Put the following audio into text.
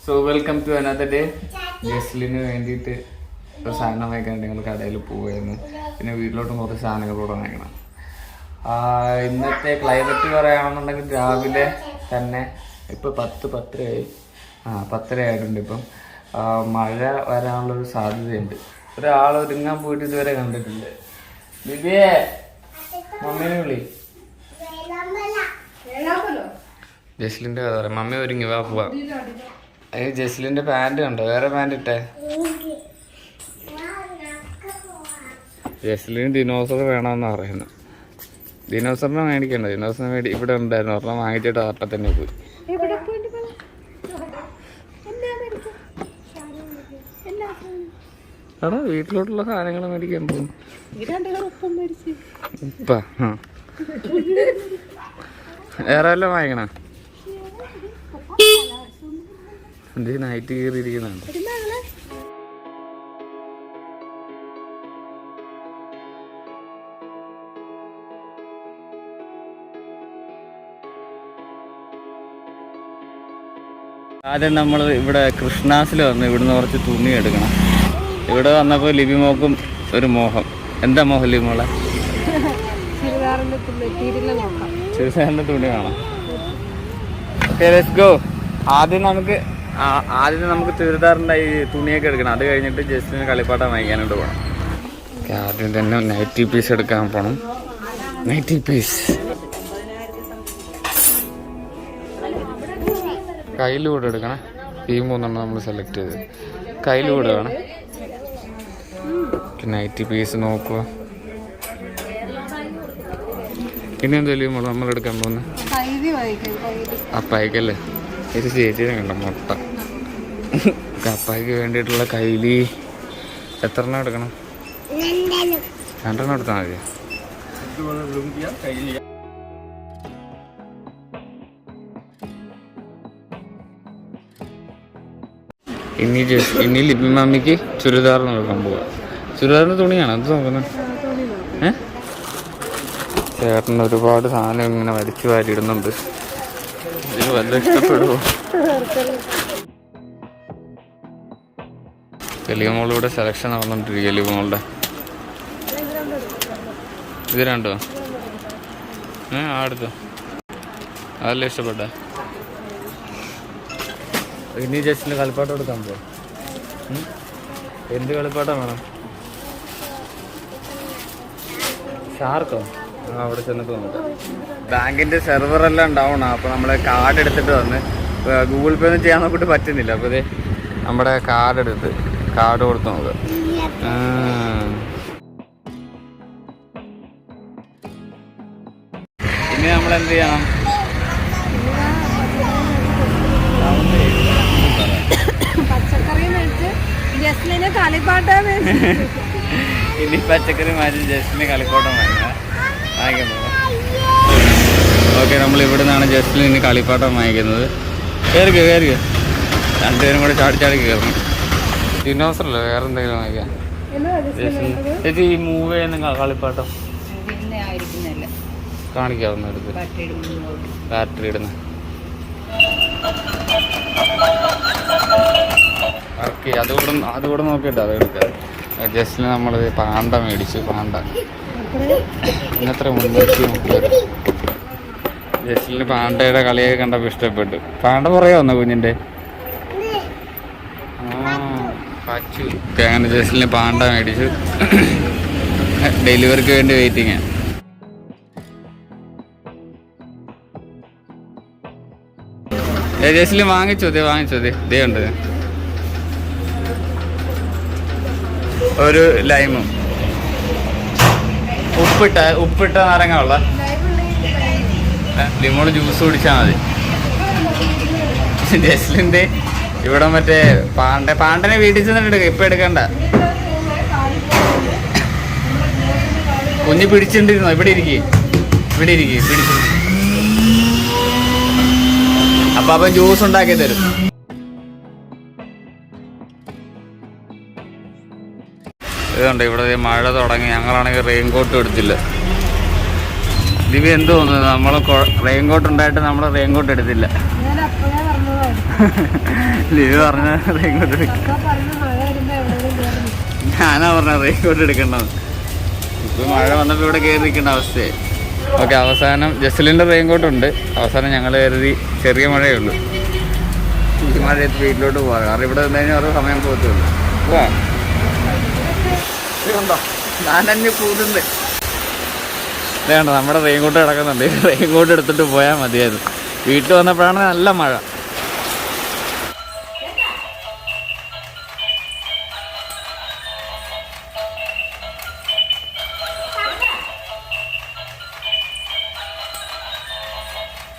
So welcome to another day. ജസ്ലിന് വേണ്ടിയിട്ട് ഒരു സാധനം വാങ്ങിക്കാൻ ഞങ്ങൾ കടയിൽ പോവുമായിരുന്നു. പിന്നെ വീട്ടിലോട്ടും കുറച്ച് സാധനങ്ങൾ കൂടെ വാങ്ങിക്കണം. ഇന്നത്തെ ക്ലൈമറ്റ് പറയുകയാണെന്നുണ്ടെങ്കിൽ രാവിലെ തന്നെ ഇപ്പോൾ 10-10:30 10:30 ഇപ്പം മഴ വരാനുള്ളൊരു സാധ്യതയുണ്ട്. ഒരാൾ ഒരുങ്ങാൻ പോയിട്ട് ഇതുവരെ കണ്ടിട്ടില്ല. ബിബിയെ മമ്മീനെ വിളി. ജസ്ലിൻ്റെ കഥ പറയാം. മമ്മി ഒരുങ്ങി വാ പോവാ. അതിന് ജസ്ലിൻ്റെ പാൻറ് കണ്ടോ? വേറെ പാൻറ് ഇട്ടേ. ജസ്ലിന് ദിനോസർ വേണമെന്നാണ് പറയുന്നത്. ദിനോസറിനെ മേടിക്കണ്ട. ദിനോസറിനെ ഇവിടെ ഉണ്ടായിരുന്നു. ഒരെണ്ണം വാങ്ങിച്ചിട്ട് അട്ട തന്നെ പോയി. എടാ വീട്ടിലോട്ടുള്ള സാധനങ്ങൾ മേടിക്കാൻ പോകും. ഉപ്പ വേറെ വല്ലതും വാങ്ങിക്കണ? എന്ത് നൈറ്റ് കയറിയിരിക്കുന്നുണ്ട്. ആദ്യം നമ്മൾ ഇവിടെ കൃഷ്ണാസിൽ വന്നു. ഇവിടുന്ന് കുറച്ച് തുണി എടുക്കണം. ഇവിടെ വന്നപ്പോൾ ലിബിമോക്കും ഒരു മോഹം. എന്താ മോഹം ലിബിമോളെ? ചുരിദാറിൻ്റെ തുണി വേണം. Okay let's go. ആദ്യം നമുക്ക് ചുരിദാറിൻ്റെ ഈ തുണിയൊക്കെ എടുക്കണം. അത് കഴിഞ്ഞിട്ട് ജസ്റ്റിന് കളിപ്പാട്ടം വാങ്ങിക്കാനായിട്ട് പോകണം. ആദ്യം തന്നെ നൈറ്റി പീസ് എടുക്കാൻ പോകണം. നൈറ്റി പീസ് കയ്യിലൂടെ എടുക്കണം. ഈ 3 നമ്മൾ സെലക്ട് ചെയ്ത് കയ്യിലൂടെ വേണം. നൈറ്റി പീസ് നോക്കുക. പിന്നെ എന്തെങ്കിലും നമ്മൾ എടുക്കാൻ പോകുന്നത് അപ്പായിക്കല്ലേ? ഇത് ചേച്ചിനെ കണ്ട മുട്ട. അപ്പായിക്ക് വേണ്ടിയിട്ടുള്ള കയ്യില് എത്ര എണ്ണം എടുക്കണം? 2 എടുത്താൽ മതിയോ? ഇനി ലിബി മമ്മിക്ക് ചുരിദാർ നോക്കാൻ പോവാ. ചുരിദാറിൻ്റെ തുണിയാണ് അത് നോക്കുന്നത്. ചേട്ടൻ ഒരുപാട് സാധനം ഇങ്ങനെ വലിച്ചു വാരിയിടുന്നുണ്ട്. ഇതിന് വല്ല ഇഷ്ടപ്പെടുമോ? എലിയമോളിവിടെ സെലക്ഷൻ നടന്നുകൊണ്ടിരിക്കുക. എലിയമോളുടെ ഇത് രണ്ടോ അടുത്തോ? അതല്ലേ ഇഷ്ടപ്പെട്ട? ഇനി ജസ്റ്റിന് കളിപ്പാട്ടം എടുക്കാൻ പോവാ. എന്ത് കളിപ്പാട്ടം വേണം? ഷാർക്കോ? അവിടെ ചെന്നിട്ട് നോക്കാം. ബാങ്കിൻ്റെ സെർവറെല്ലാം ഡൗൺ ആണ്. അപ്പോൾ നമ്മൾ കാർഡ് എടുത്തിട്ട് വന്ന് ഗൂഗിൾ പേ ഒന്നും ചെയ്യാൻ നോക്കിയിട്ട് പറ്റുന്നില്ല. അപ്പോൾ ഇത് നമ്മുടെ കാർഡ് കൊടുത്ത് നോക്കുക. ഇനി നമ്മൾ എന്ത് ചെയ്യണം? ഇനി പച്ചക്കറി മാറ്റി ജസ്റ്റിന് കളിപ്പാട്ടം വാങ്ങിക്കാൻ പോകും. ഓക്കെ, നമ്മൾ ഇവിടെ നിന്നാണ് ജസ്റ്റിന് ഇനി കളിപ്പാട്ടം വാങ്ങിക്കുന്നത്. കയറിക്കോ രണ്ടുപേരും കൂടെ ചാടി കയറണം. ദിനോസറല്ലോ വേറെ എന്തെങ്കിലും വാങ്ങിക്കാം? ചേച്ചി ഈ മൂവ് ചെയ്യുന്ന കളിപ്പാട്ടം കാണിക്കാവുന്ന എടുത്ത് ബാറ്ററി ഇടുന്ന. ഓക്കെ, അതുകൂടെ നോക്കിയിട്ട് അത് എടുക്കാം. ജസ്റ്റിന് നമ്മൾ പാണ്ട മേടിച്ചു. പാണ്ട ഇന്നത്ര 330. ജസ്റ്റിന് പാണ്ടയുടെ കളിയൊക്കെ കണ്ടപ്പോൾ ഇഷ്ടപ്പെട്ടു. പാണ്ട കുറേ വന്നു കുഞ്ഞിൻ്റെ. പച്ചു. അങ്ങനെ ജസ്റ്റിന് പാണ്ട മേടിച്ചു. ഡെലിവറിക്ക് വേണ്ടി വെയിറ്റിങ്. ജസ്റ്റിന് വാങ്ങിച്ചോ ദേ ഉണ്ട് ഒരു ലൈമും ഉപ്പിട്ട നാരങ്ങ ഉള്ള ലിമോൺ ജ്യൂസ് കുടിച്ചാൽ മതി. ജസ്ലിൻ്റെ ഇവിടെ മറ്റേ പാണ്ടനെ വീട്ടിൽ ചെന്നിട്ട് എടുക്കുക. ഇപ്പം എടുക്കണ്ട. കുഞ്ഞ് പിടിച്ചിട്ടിരുന്നോ? ഇവിടെ ഇരിക്കും പിടിച്ചു. അപ്പം അവൻ ജ്യൂസ് ഉണ്ടാക്കി തരും. ഇതുണ്ട് ഇവിടെ മഴ തുടങ്ങി. ഞങ്ങളാണെങ്കിൽ റെയിൻകോട്ടും എടുത്തില്ല. ദിവ്യ എന്ത് തോന്നുന്നത്? നമ്മൾ റെയിൻകോട്ട് ഉണ്ടായിട്ട് നമ്മൾ റെയിൻകോട്ട് എടുത്തില്ല. ലീവ് പറഞ്ഞ റെയിൻകോട്ട് ഞാനാ പറഞ്ഞ റെയിൻകോട്ട് എടുക്കണ്ടെന്ന്. ഇപ്പൊ മഴ വന്നപ്പോൾ ഇവിടെ കയറി നിൽക്കേണ്ട അവസ്ഥയായി. ഓക്കെ, അവസാനം ജസ്ലിൻ്റെ റെയിൻകോട്ട് ഉണ്ട്. അവസാനം ഞങ്ങൾ കരുതി ചെറിയ മഴയേ ഉള്ളൂ, ഈ മഴയത്ത് വീട്ടിലോട്ട് പോകാം. കാരണം ഇവിടെ നിന്ന് കഴിഞ്ഞാൽ ഓരോ സമയം പോകത്തുള്ളൂ. പോവാ ഉണ്ടോ ഞാനഞ്ഞ് കൂടുണ്ട്. വേണ്ട, നമ്മുടെ റെയിൻകോട്ട് കിടക്കുന്നുണ്ട്. റെയിൻകോട്ട് എടുത്തിട്ട് പോയാൽ മതിയായിരുന്നു. വീട്ടിൽ വന്നപ്പോഴാണ് നല്ല മഴ.